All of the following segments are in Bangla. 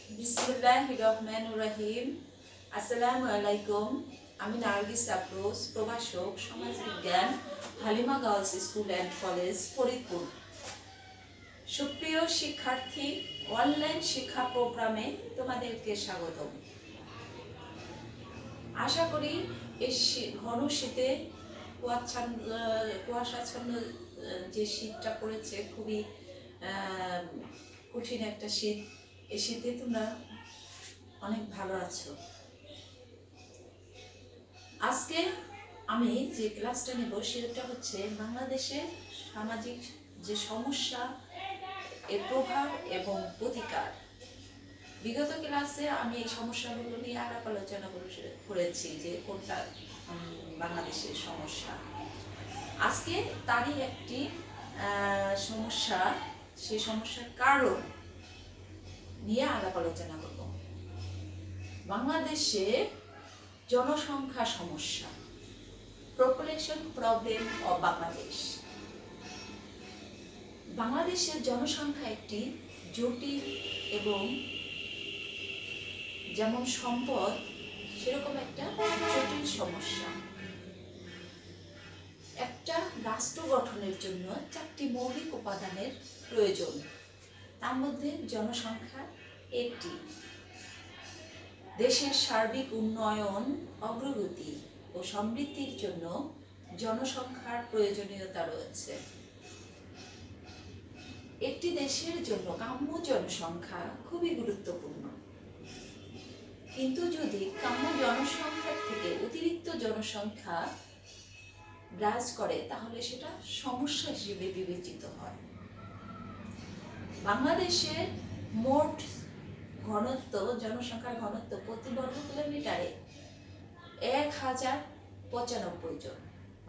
বিসমিল্লাহির রহমানির রহিম। আসসালামু আলাইকুম। আমি নার্গিস আফরোজ, প্রভাষক সমাজবিজ্ঞান, Halima girls school and college, Faridpur. সুপ্রিয় শিক্ষার্থী, অনলাইন শিক্ষা প্রোগ্রামে তোমাদেরকে স্বাগতম। আশা করি এই ঘন শীতে কুয়াশাচ্ছন্ন যে শীতটা পড়েছে, খুবই কঠিন একটা শীত। এই শীতে তোমরা অনেক ভালো আছো। আজকে আমি যে ক্লাসটা নেব সেটা হচ্ছে বাংলাদেশের সামাজিক যে সমস্যা, এর প্রভাব এবং প্রতিকার। বিগত ক্লাসে আমি এই সমস্যাগুলো নিয়ে আলাপ আলোচনা করেছি যে কোনটা বাংলাদেশের সমস্যা। আজকে তারই একটি সমস্যা, সেই সমস্যার কারণ নিয়ে আলাপ আলোচনা করব। বাংলাদেশে জনসংখ্যা সমস্যা, পপুলেশন প্রবলেম অফ বাংলাদেশ। বাংলাদেশের জনসংখ্যা একটি জটিল এবং যেমন সম্পদ সেরকম একটা জটিল সমস্যা। একটা রাষ্ট্র গঠনের জন্য 4টি মৌলিক উপাদানের প্রয়োজন, তার মধ্যে জনসংখ্যা একটি। দেশের সার্বিক উন্নয়ন, অগ্রগতি ও সমৃদ্ধির জন্য জনসংখ্যার প্রয়োজনীয়তা রয়েছে। একটি দেশের জন্য কাম্য জনসংখ্যা খুবই গুরুত্বপূর্ণ, কিন্তু যদি কাম্য জনসংখ্যার থেকে অতিরিক্ত জনসংখ্যা বিরাজ করে তাহলে সেটা সমস্যা হিসেবে বিবেচিত হয়। বাংলাদেশের মোট ঘনত্ব, জনসংখ্যার ঘনত্ব প্রতি বর্গ কিলোমিটারে 1095 জন।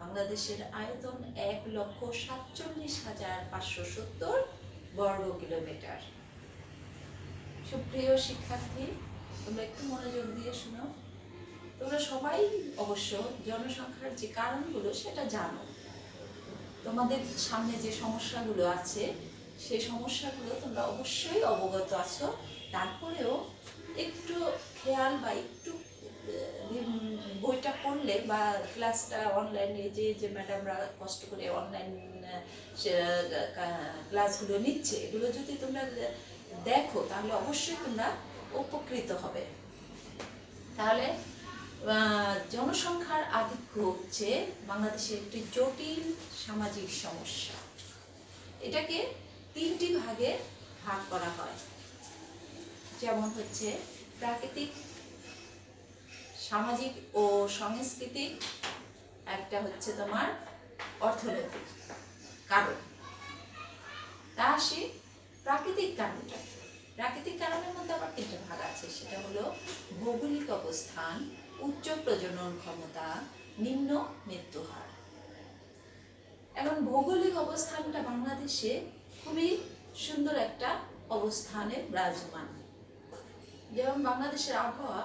বাংলাদেশের আয়তন 1,47,570 বর্গ কিলোমিটার। সুপ্রিয় শিক্ষার্থী, তোমরা একটু মনোযোগ দিয়ে শুনো। তোমরা সবাই অবশ্য জনসংখ্যার যে কারণগুলো সেটা জানো। তোমাদের সামনে যে সমস্যাগুলো আছে সেই সমস্যাগুলো তোমরা অবশ্যই অবগত আছো। তারপরেও একটু খেয়াল বা একটু বইটা পড়লে বা ক্লাসটা অনলাইনে যে ম্যাডামরা কষ্ট করে অনলাইন ক্লাসগুলো নিচ্ছে, এগুলো যদি তোমরা দেখো তাহলে অবশ্যই তোমরা উপকৃত হবে। তাহলে জনসংখ্যার আধিক্য হচ্ছে বাংলাদেশের একটি জটিল সামাজিক সমস্যা। এটাকে 3টি ভাগে ভাগ করা হয়, যেমন হচ্ছে প্রাকৃতিক, সামাজিক ও সাংস্কৃতিক, একটা হচ্ছে তোমার অর্থনৈতিক কারণ। তা আসি প্রাকৃতিক কারণটা। প্রাকৃতিক কারণের মধ্যে আবার 3টা ভাগ আছে, সেটা হলো ভৌগোলিক অবস্থান, উচ্চ প্রজনন ক্ষমতা, নিম্ন মৃত্যু হার। এখন ভৌগোলিক অবস্থানটা বাংলাদেশে খুবই সুন্দর একটা অবস্থানে বিরাজমান। যেমন বাংলাদেশের আবহাওয়া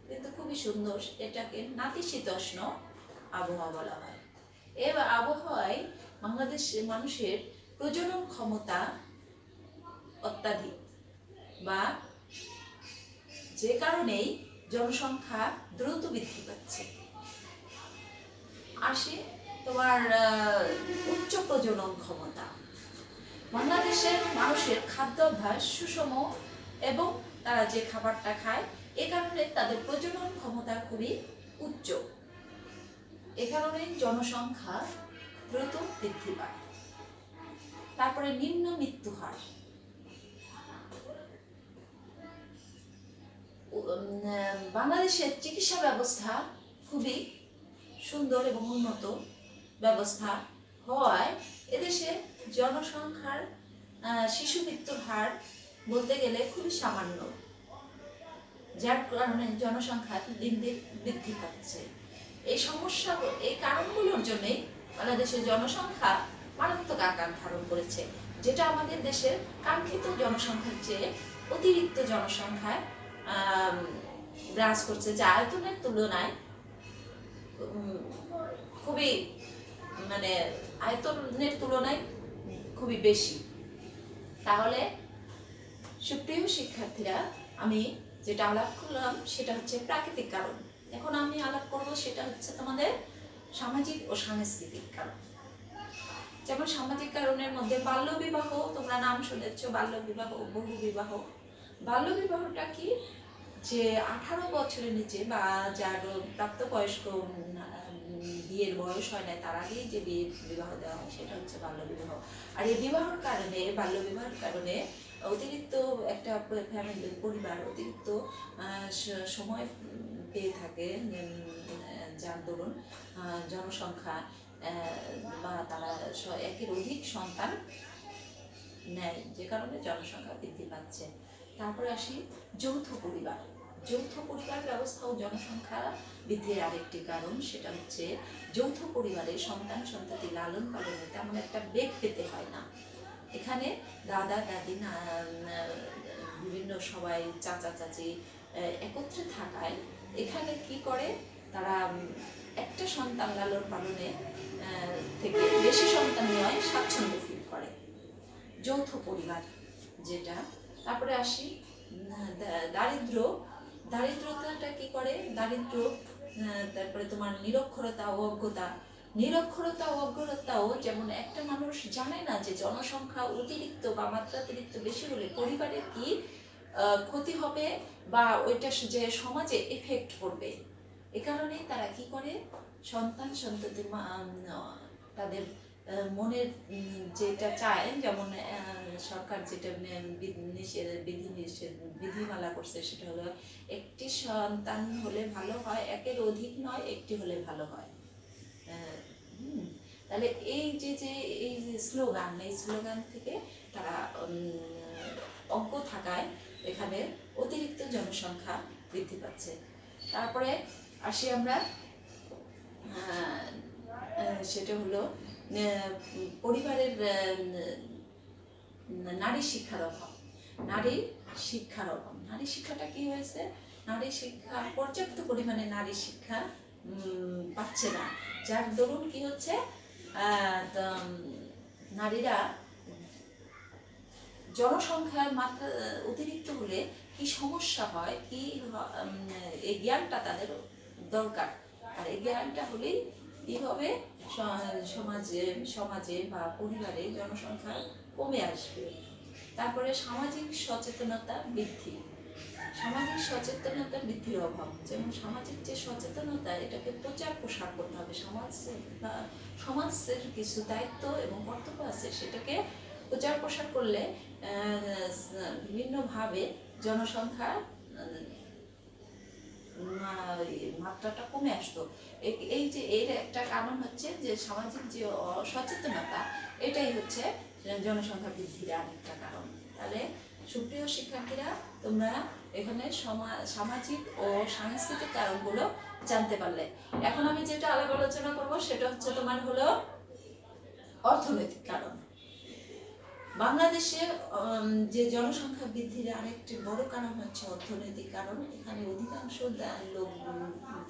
কিন্তু খুবই সুন্দর, এটাকে নাতিশীতোষ্ণ আবহাওয়া বলা হয়। এই আবহাওয়ায় বাংলাদেশের মানুষের প্রজনন ক্ষমতা অত্যাধিক, বা যে কারণেই জনসংখ্যা দ্রুত বৃদ্ধি পাচ্ছে। আসে তোমার উচ্চ প্রজনন ক্ষমতা। বাংলাদেশের মানুষের খাদ্যাভ্যাস সুষম এবং তারা যে খাবারটা খায় এ কারণে তাদের প্রজনন ক্ষমতা খুবই উচ্চ। এ কারণে জনসংখ্যা দ্রুত বৃদ্ধি পায়। তারপরে নিম্ন মৃত্যু হার। বাংলাদেশের চিকিৎসা ব্যবস্থা খুবই সুন্দর এবং উন্নত ব্যবস্থা হওয়ায় এদেশে জনসংখ্যার শিশু মৃত্যুর হার বলতে গেলে খুবই সামান্য, যার কারণে জনসংখ্যা দিন দিন বৃদ্ধি পাচ্ছে। এই কারণগুলোর জন্যই বাংলাদেশের জনসংখ্যা মারাত্মক আকার ধারণ করেছে, যেটা আমাদের দেশের কাঙ্ক্ষিত জনসংখ্যার চেয়ে অতিরিক্ত জনসংখ্যায় বিরাজ করছে, যা আয়তনের তুলনায় খুবই আয়তনের তুলনায় খুবই বেশি। তাহলে সুপ্রিয় শিক্ষার্থীরা, আমি যেটা আলাপ করলাম সেটা হচ্ছে প্রাকৃতিক কারণ। এখন আমি আলাপ করব সেটা হচ্ছে তোমাদের সামাজিক ও সাংস্কৃতিক কারণ। যেমন সামাজিক কারণের মধ্যে বাল্যবিবাহ, তোমরা নাম শুনেছ, বাল্যবিবাহ, বহু বিবাহ। বাল্যবিবাহটা কি, যে 18 বছরের নিচে বা যার প্রাপ্তবয়স্ক বিয়ের বয়স হয় না তার আগেই যে বিবাহ দেওয়া হয় সেটা হচ্ছে বাল্যবিবাহ। আর এই বাল্যবিবাহের কারণে অতিরিক্ত একটা ফ্যামিলির পরিবার অতিরিক্ত সময় পেয়ে থাকে, যার দরুন জনসংখ্যা বা তারা একের অধিক সন্তান নেয়, যে কারণে জনসংখ্যা বৃদ্ধি পাচ্ছে। তারপরে আসি যৌথ পরিবার। যৌথ পরিবার ব্যবস্থাও জনসংখ্যা বৃদ্ধির আরেকটি কারণ। সেটা হচ্ছে যৌথ পরিবারে সন্তান সন্ততি লালন পালনে তেমন একটা বেগ পেতে হয় না। এখানে দাদা দাদি বিভিন্ন সবাই চাচা চাচি একত্রে থাকায় এখানে কি করে, তারা একটা সন্তান লালন পালনে থেকে বেশি সন্তান নেওয়ায় স্বাচ্ছন্দ্য ফিল করে, যৌথ পরিবার যেটা। তারপরে আসি দারিদ্রতাটা কি করে, দারিদ্র, তারপরে তোমার নিরক্ষরতা ও অজ্ঞতাও। যেমন একটা মানুষ জানে না যে জনসংখ্যা অতিরিক্ত বা মাত্রাতিরিক্ত বেশি হলে পরিবারের কি ক্ষতি হবে বা ওইটা যে সমাজে এফেক্ট করবে। এ কারণে তারা কি করে, সন্তান সন্ততি তাদের মনের যেটা চায়, যেমন সরকার যেটা বিধিমালা করছে সেটা হলো একটি সন্তান হলে ভালো হয়, একের অধিক নয়, একটি হলে ভালো হয়। তাহলে এই যে স্লোগান থেকে তারা অজ্ঞ থাকায় এখানে অতিরিক্ত জনসংখ্যা বৃদ্ধি পাচ্ছে। তারপরে আসি আমরা, সেটা হলো পরিবারের নারী শিক্ষার অভাব। নারী শিক্ষাটা কি হয়েছে, নারী শিক্ষা পর্যাপ্ত পরিমাণে নারী শিক্ষা পাচ্ছে না, যার দরুন কি হচ্ছে, নারীরা জনসংখ্যার মাত্রা অতিরিক্ত হলে কি সমস্যা হয়, কি এই জ্ঞানটা তাদের দরকার। আর এই জ্ঞানটা হলেই কি হবে, সমাজে বা পরিবারে জনসংখ্যা কমে আসবে। তারপরে সামাজিক সচেতনতা বৃদ্ধির অভাব। যেমন সামাজিক যে সচেতনতা, এটাকে প্রচার প্রসার করতে হবে। সমাজের কিছু দায়িত্ব এবং কর্তব্য আছে, সেটাকে প্রচার প্রসার করলে বিভিন্নভাবে জনসংখ্যা মাত্রাটা কমে আসতো। এই যে এর একটা কারণ হচ্ছে যে সামাজিক যে অসচেতনতা, এটাই হচ্ছে জনসংখ্যা বৃদ্ধির আরেকটা কারণ। তাহলে সুপ্রিয় শিক্ষার্থীরা, তোমরা এখানে সামাজিক ও সাংস্কৃতিক কারণগুলো জানতে পারলে। এখন আমি যেটা আলোচনা করব সেটা হচ্ছে তোমার হলো অর্থনৈতিক কারণ। বাংলাদেশে যে জনসংখ্যা বৃদ্ধির আরেকটি বড় কারণ হচ্ছে অর্থনৈতিক কারণ। এখানে অধিকাংশ লোক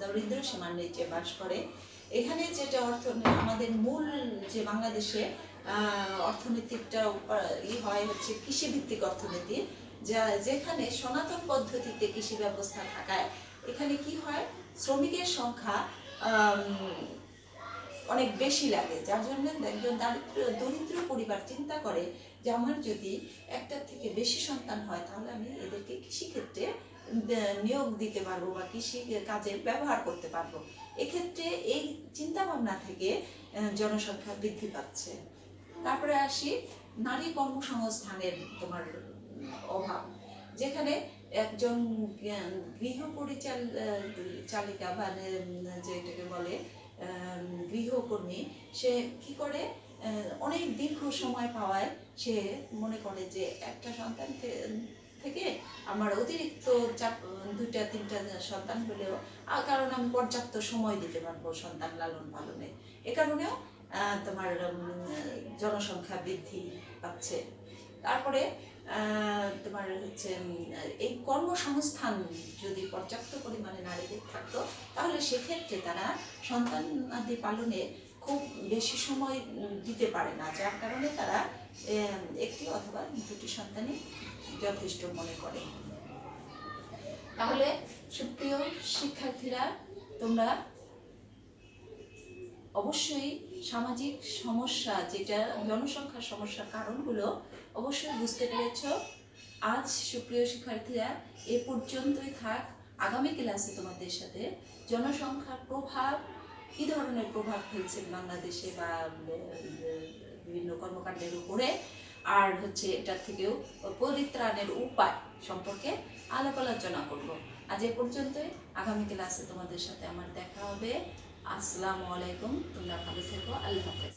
দরিদ্র সীমার নিচে বাস করে। এখানে যেটা আমাদের মূল যে বাংলাদেশে অর্থনীতিটা হয় হচ্ছে কৃষিভিত্তিক অর্থনীতি, যেখানে সনাতন পদ্ধতিতে কৃষি ব্যবস্থা থাকায় এখানে কি হয়, শ্রমিকের সংখ্যা অনেক বেশি লাগে, যার জন্য একজন দরিদ্র পরিবার চিন্তা করে যে আমার যদি একটার থেকে বেশি সন্তান হয় তাহলে আমি এদেরকে কৃষিক্ষেত্রে নিয়োগ দিতে পারবো বা কৃষি কাজে ব্যবহার করতে পারবো। এক্ষেত্রে এই চিন্তা ভাবনা থেকে জনসংখ্যা বৃদ্ধি পাচ্ছে। তারপরে আসি নারী কর্মসংস্থানের তোমার অভাব, যেখানে একজন গৃহ পরিচালিকা বা যেটাকে বলে গৃহকর্মী, সে কি করে, অনেক দীর্ঘ সময় পাওয়ায় সে মনে করে যে একটা সন্তান থেকে আমার অতিরিক্ত দুইটা তিনটা সন্তান হলেও, কারণ আমি পর্যাপ্ত সময় দিতে পারবো সন্তান লালন পালনে। এ কারণেও তোমার জনসংখ্যা বৃদ্ধি পাচ্ছে। তারপরে তোমার হচ্ছে এই কর্মসংস্থান যদি পর্যাপ্ত পরিমাণে নারীদের থাকতো, তাহলে সেক্ষেত্রে তারা সন্তানাদি পালনে খুব বেশি সময় দিতে পারে না, যার কারণে তারা একটি অথবা দুটি সন্তানই যথেষ্ট মনে করে। তাহলে সুপ্রিয় শিক্ষার্থীরা, তোমরা অবশ্যই সামাজিক সমস্যা, যেটা জনসংখ্যার সমস্যার কারণগুলো অবশ্যই বুঝতে পেরেছ। আজ সুপ্রিয় শিক্ষার্থীরা এ পর্যন্তই থাক। আগামী ক্লাসে তোমাদের সাথে জনসংখ্যার প্রভাব, কী ধরনের প্রভাব ফেলছে বাংলাদেশে বা বিভিন্ন কর্মকাণ্ডের উপরে, আর এটার থেকেও পরিত্রাণের উপায় সম্পর্কে আলাপ আলোচনা করব। আজ এ পর্যন্তই। আগামী ক্লাসে তোমাদের সাথে আমার দেখা হবে। আসসালামু আলাইকুম। তোমরা ভালো থেকো। আল্লাহ হাফেজ।